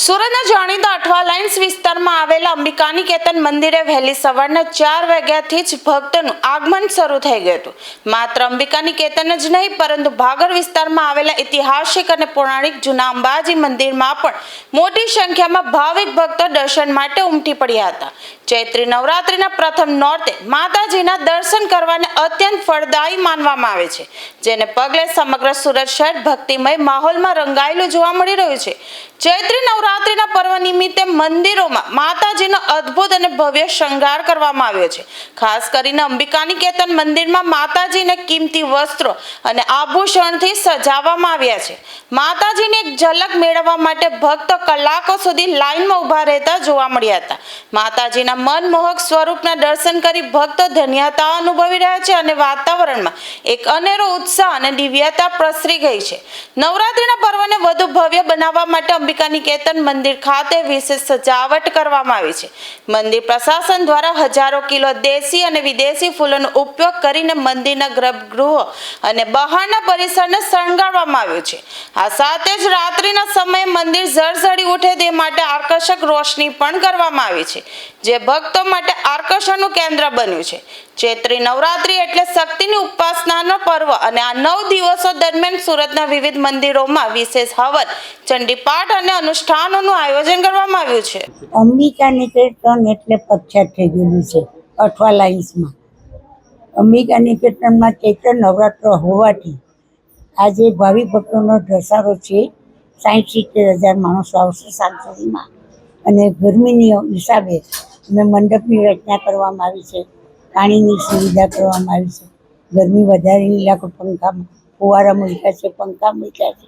સુરતના જાણીતા અઠવા લાઇન્સ વિસ્તારમાં આવેલા અંબિકા નિકેતન મંદિરે વહેલી સવારના 4 વાગ્યાથી જ ભક્તોનું આગમન શરૂ થઈ ગયું હતું। માત્ર અંબિકા નિકેતન જ નહીં પરંતુ ભાગર વિસ્તારમાં આવેલા ઐતિહાસિક અને પૌરાણિક જૂના અંબાજી મંદિરમાં પણ મોટી સંખ્યામાં ભાવિક ભક્તો દર્શન માટે ઉમટી પડ્યા હતા। ચૈત્રી નવરાત્રિના પ્રથમ નોરતે માતાજીના દર્શન કરવાને અત્યંત ફળદાયી માનવામાં આવે છે, જેને પગલે સમગ્ર સુરત શહેર ભક્તિમય માહોલમાં રંગાયેલું જોવા મળી રહ્યું છે। ચૈત્રી નવરાત્રિના પર્વ નિમિત્તે મંદિરોમાં માતાજીનો અદ્ભુત અને ભવ્ય શણગાર કરવામાં આવ્યો છે। ખાસ કરીને અંબિકા નિકેતન મંદિરમાં માતાજીને કિંમતી વસ્ત્રો અને આભૂષણથી સજાવવામાં આવ્યા છે। માતાજીની એક ઝલક મેળવવા માટે ભક્તો કલાકો સુધી લાઇનમાં ઊભા રહેતા જોવા મળ્યા હતા। માતાજીના મનમોહક સ્વરૂપના દર્શન કરી ભક્તો ધન્યતા અનુભવી રહ્યા છે અને વાતાવરણમાં એક અનેરો ઉત્સાહ અને દિવ્યતા પ્રસરી ગઈ છે। નવરાત્રિના પર્વને વધુ ભવ્ય બનાવવા માટે અંબિકા નિકેતન મંદિર ખાતે વિશેષ સજાવટ કરવામાં આવી છે। મંદિર પ્રશાસન દ્વારા હજારો કિલો દેશી અને વિદેશી ફૂલોનો ઉપયોગ કરીને મંદિરના ગર્ભગૃહો અને બહારના પરિસરને શણગારવામાં આવ્યું છે। આ સાથે જ રાત્રિના સમયે મંદિર ઝળઝળી ઉઠે તે માટે આકર્ષક રોશની પણ કરવામાં આવી છે, જે ભક્તો માટે આકર્ષણનું કેન્દ્ર બન્યું છે। ચૈત્રી નવરાત્રિ એટલે શક્તિની ઉપાસનાનો પર્વ અને આ 9 દિવસો દરમિયાન સુરતના વિવિધ મંદિરોમાં વિશેષ હવન, ચંડીપાઠ અને અનુષ્ઠાનોનું આયોજન કરવામાં આવ્યું છે। અંબિકા નિકેતન એટલે પ્રખ્યાત થઈ ગયેલું છે અઠવા લાઇન્સમાં। અંબિકા નિકેતનમાં ચૈત્ર નવરાત્ર હોવાથી આજે ભાવિક ભક્તોનો ધસારો છે। 60-70 હજાર માણસો આવશે સાંજ સુધીમાં અને ગરમીની હિસાબે અમે મંડપની રચના કરવામાં આવી છે, પાણીની સુવિધા કરવામાં આવી છે, ગરમી વધારેની લાખો પંખા ફુવારા મૂક્યા છે, પંખા મૂક્યા છે।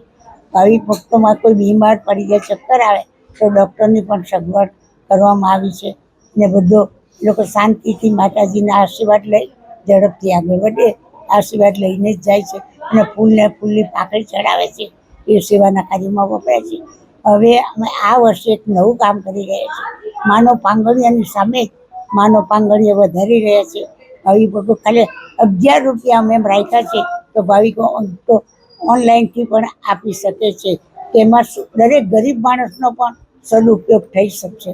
ભાવિક ભક્તોમાં કોઈ બીમાર પડી જાય, ચક્કર આવે તો ડૉક્ટરની પણ સગવડ કરવામાં આવી છે અને બધો લોકો શાંતિથી માતાજીના આશીર્વાદ લઈ ઝડપથી આગળ વધે, આશીર્વાદ લઈને જ જાય છે અને ફૂલની પાકડી ચડાવે છે, એ સેવાના કાર્યમાં વપરાય છે। હવે અમે આ વર્ષે એક નવું કામ કરી રહ્યા છીએ। માનવ પાંગળિયાની સામે જ માનવ પાંગળિયા વધારી રહ્યા છે। ભાવિક ભક્તો ખાલી 11 રૂપિયા અમે એમ રાખ્યા છે તો ભાવિકો તો ઓનલાઈનથી પણ આપી શકે છે, તેમાં દરેક ગરીબ માણસનો પણ સદુપયોગ થઈ શકશે।